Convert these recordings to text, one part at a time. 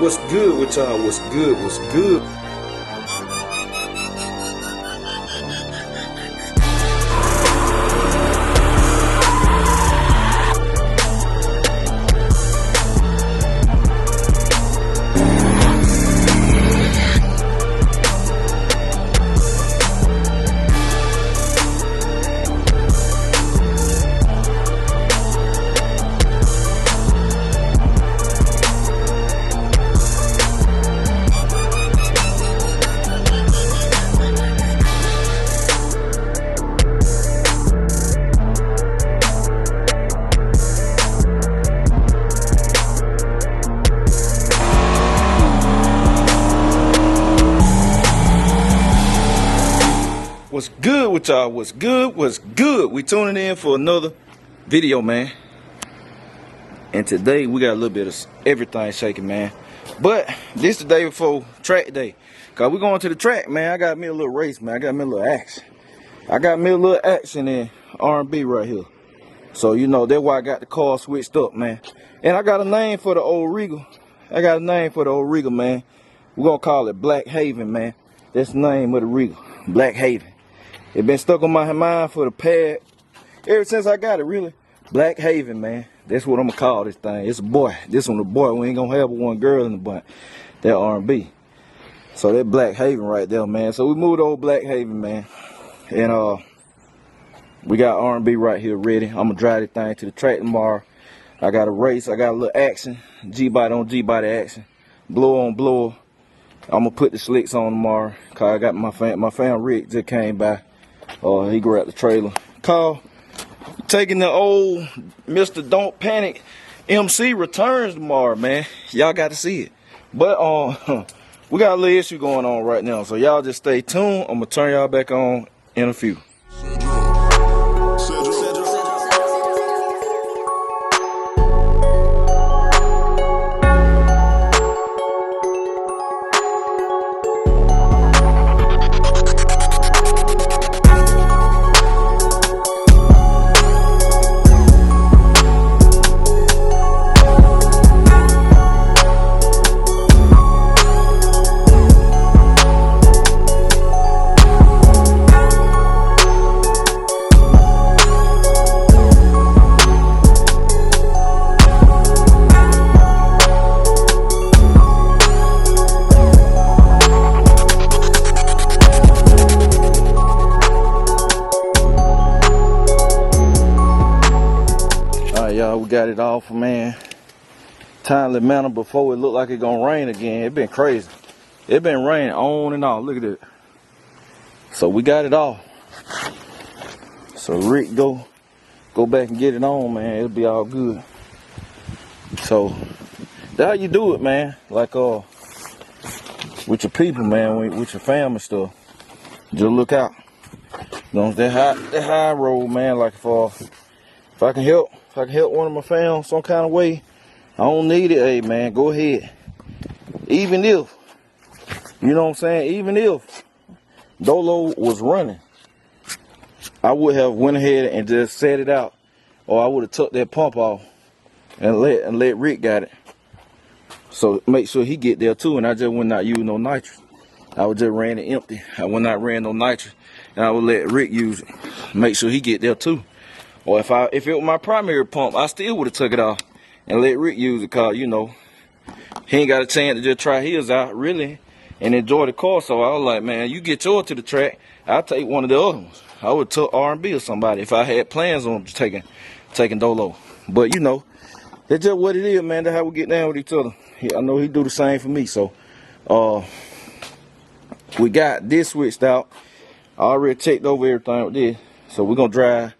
What's good with y'all? What's good? What's good? What's good with y'all? What's good? What's good? We tuning in for another video, man. And today we got a little bit of everything shaking, man. But this the day before track day. Cause we going to the track, man. I got me a little race, man. I got me a little action. I got me a little action in R&B right here. So you know that's why I got the car switched up, man. And I got a name for the old Regal. I got a name for the old Regal, man. We're gonna call it Black Haven, man. That's the name of the Regal. Black Haven. It been stuck on my mind for the past, ever since I got it, really. Black Haven, man. That's what I'm gonna call this thing. It's a boy. This one a boy. We ain't gonna have one girl in the bunch. That R&B. So that Black Haven right there, man. So we moved to old Black Haven, man. And we got R&B right here ready. I'm gonna drive this thing to the track tomorrow. I got a race. I got a little action. G-body on G-body action. Blower on blower. I'm gonna put the slicks on tomorrow. Cause I got my fam Rick just came by. He grabbed the trailer. Carl, taking the old Mr. Don't Panic MC returns tomorrow, man. Y'all got to see it. But we got a little issue going on right now, so y'all just stay tuned. I'm gonna turn y'all back on in a few. Y'all, we got it off, man. Timely manner before it looked like it gonna rain again. It been crazy. It been raining on and off. Look at it. So we got it off. So Rick, go back and get it on, man. It'll be all good. So that's how you do it, man. Like with your people, man, with your family stuff. Just look out. You know, that high road, man. Like if I can help one of my fam some kind of way, I don't need it, hey man, go ahead. Even if, you know what I'm saying, even if Dolo was running, I would have went ahead and just set it out, or I would have took that pump off and let Rick got it. So make sure he get there too, and I just would not use no nitrous. I would just ran it empty. I would not ran no nitrous, and I would let Rick use it. Make sure he get there too. Or if it was my primary pump, I still would have took it off and let Rick use it, cause you know he ain't got a chance to just try his out really and enjoy the car. So I was like, man, you get yours to the track, I'll take one of the other ones. I would took R&B or somebody if I had plans on taking Dolo. But you know, that's just what it is, man. That's how we get down with each other. I know he do the same for me. So we got this switched out. I already checked over everything with this. So we're gonna drive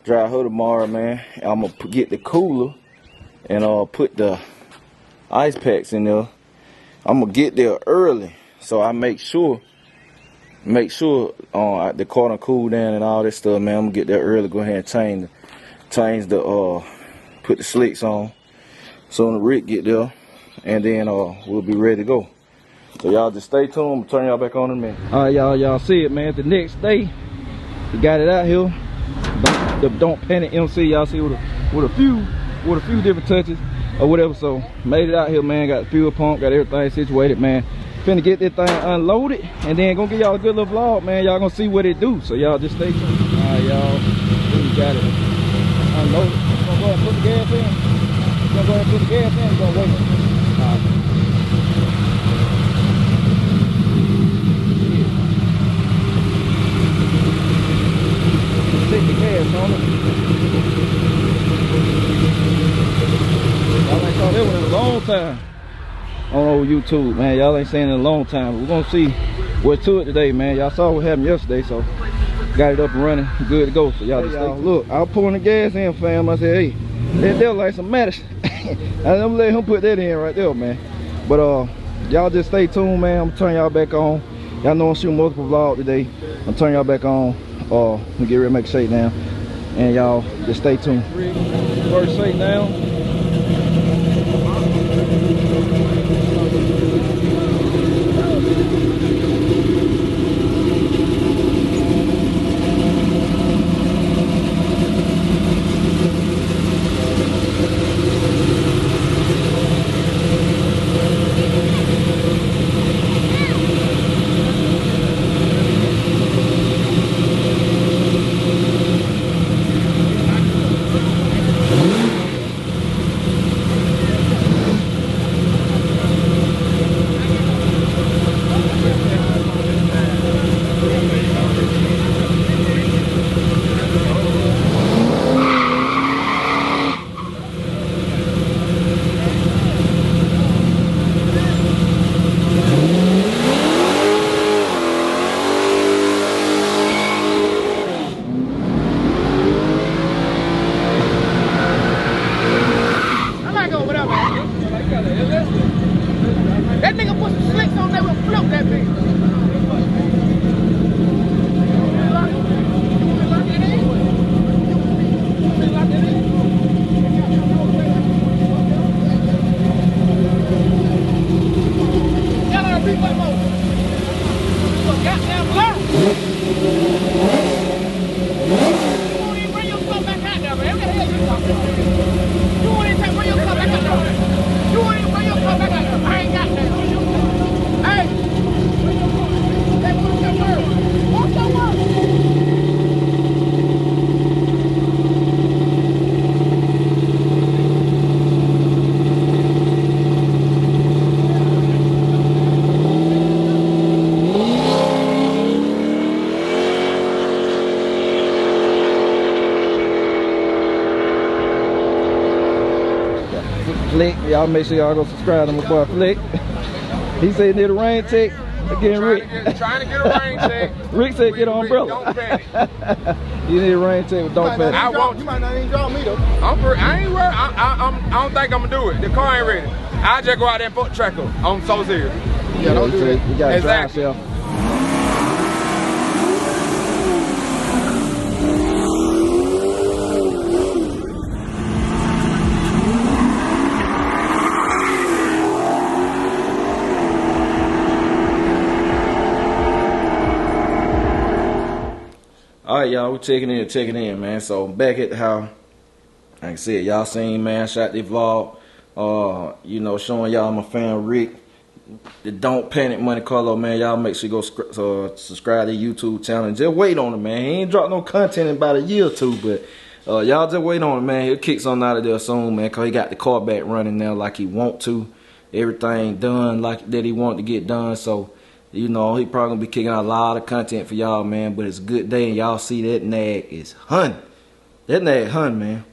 her tomorrow, man. I'm gonna get the cooler and put the ice packs in there. I'm gonna get there early so I make sure the car done cool down and all that stuff, man. I'm gonna get there early, go ahead and change the put the slicks on so when the Rick get there, and then we'll be ready to go. So y'all just stay tuned. I'm gonna turn y'all back on in a minute. All right, y'all see it, man. The next day we got it out here. The Don't Panic MC, y'all see with a few different touches. or whatever. So made it out here, man. Got the fuel pump, got everything situated, man. Finna get this thing unloaded, and then gonna give y'all a good little vlog, man. Y'all gonna see what it do. So y'all just stay tuned. Alright, y'all. We got it unloaded. Gonna go ahead and put the gas in. Gonna go ahead and put the gas in. Gonna wait. Alright. Stick the gas on it. Y'all ain't saw that one in a long time on old YouTube, man. Y'all ain't seen it in a long time, but we're gonna see what's to it today, man. Y'all saw what happened yesterday, so got it up and running, good to go. So y'all just look, I was pulling the gas in, fam. I said, hey, that there like some medicine. I'm gonna let him put that in right there, man. But y'all just stay tuned, man. I'm gonna turn y'all back on. Y'all know I'm shooting multiple vlogs today. I'm turn y'all back on. We get ready to make a shake now, and y'all just stay tuned. First shake now. That nigga put some slicks on there and flip that bitch. Goddamn blur. You won't even bring your stuff back out there, man. What the hell you talking about? You won't even bring your stuff back out there. You won't even bring your stuff back out there. I ain't got that. Hey! Hey, what's your word? What's your word? Flick, y'all make sure y'all go subscribe to my boy Flick. He said need a rain check. Again, Rick. Trying to get a rain check. Rick said get an umbrella. Don't panic. You need a rain check, but don't panic. I won't. You might not even draw me though. I ain't worried. I don't think I'm gonna do it. The car ain't ready. I just go out there and put the track up. I'm so serious. Yeah, don't do that. You gotta Exactly. drive yourself. Alright, y'all, we checking in, man. So back at the house, like I said, y'all seen, man, shot this vlog, you know, showing y'all my fan Rick, the Don't Panic Monte Carlo, man. Y'all make sure you go subscribe to the YouTube channel and just wait on it, man. He ain't dropped no content in about a year or two, but y'all just wait on it, man. He'll kick something out of there soon, man, because he got the car back running now like he want to. Everything done like that he want to get done, so you know, he probably gonna be kicking out a lot of content for y'all, man. But it's a good day, and y'all see that nag is hunting. That nag hunting, man.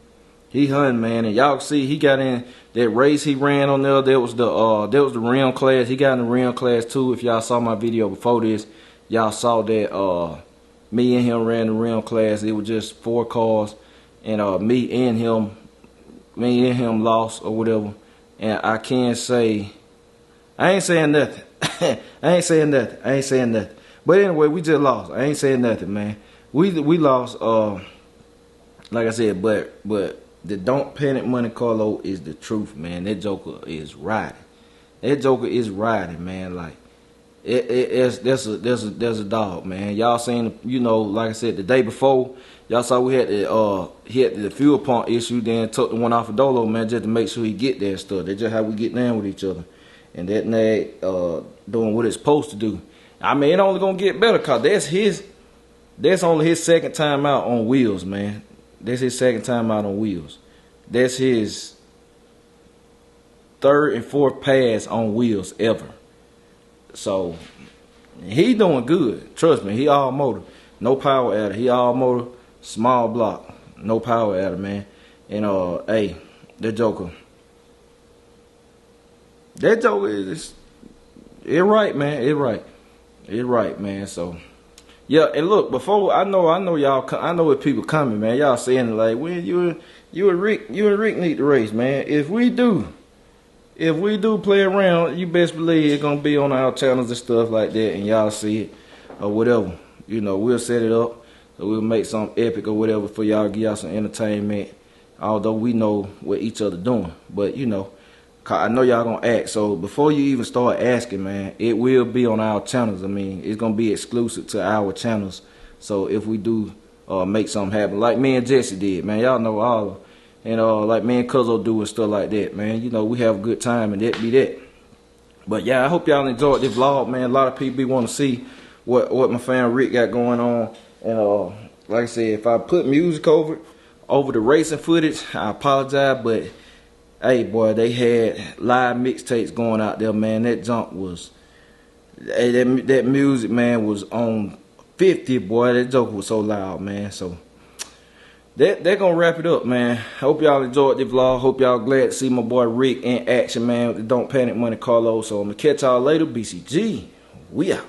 He hunting, man. And y'all see he got in that race he ran on there. That was the rim class. He got in the rim class too. If y'all saw my video before this, y'all saw that me and him ran the rim class. It was just 4 cars, and me and him lost or whatever. And I can't say, I ain't saying nothing. I ain't saying nothing. But anyway, we just lost. I ain't saying nothing, man. We lost. Like I said, but the Don't Panic Monte Carlo is the truth, man. That joker is riding. That joker is riding, man. Like there's a dog, man. Y'all seen, you know, like I said, the day before, y'all saw we had the fuel pump issue, then took the one off of Dolo, man, just to make sure he get there and stuff. That's just how we get down with each other. And that nag doing what it's supposed to do. I mean, it only gonna get better, cause that's only his second time out on wheels, man. That's his second time out on wheels. That's his third and fourth pass on wheels ever. So he doing good. Trust me, he all motor. No power adder. He all motor, small block. No power adder, man. And hey, that Joker is it right, man. It right, man. So yeah, and look, before I know y'all, I know what people coming, man. Y'all saying like, when you and Rick need to race, man. If we do play around, you best believe it's gonna be on our channels and stuff like that, and y'all see it or whatever. You know, we'll set it up, so we'll make something epic or whatever for y'all, give y'all some entertainment. Although we know what each other doing, but you know, I know y'all gonna ask. So before you even start asking, man, it will be on our channels. I mean, it's gonna be exclusive to our channels. So if we do make something happen, like me and Jesse did, man, y'all know all. And like me and Cuzzo do and stuff like that, man. You know, we have a good time, and that be that. But yeah, I hope y'all enjoyed this vlog, man. A lot of people want to see what my fan Rick got going on. And like I said, if I put music over the racing footage, I apologize. But hey, boy, they had live mixtapes going out there, man. That jump was, hey, that music, man, was on 50, boy. That joke was so loud, man. So they're gonna wrap it up, man. Hope y'all enjoyed the vlog. Hope y'all glad to see my boy Rick in action, man, with the Don't Panic Monte Carlo. So I'm gonna catch y'all later. BCG, we out.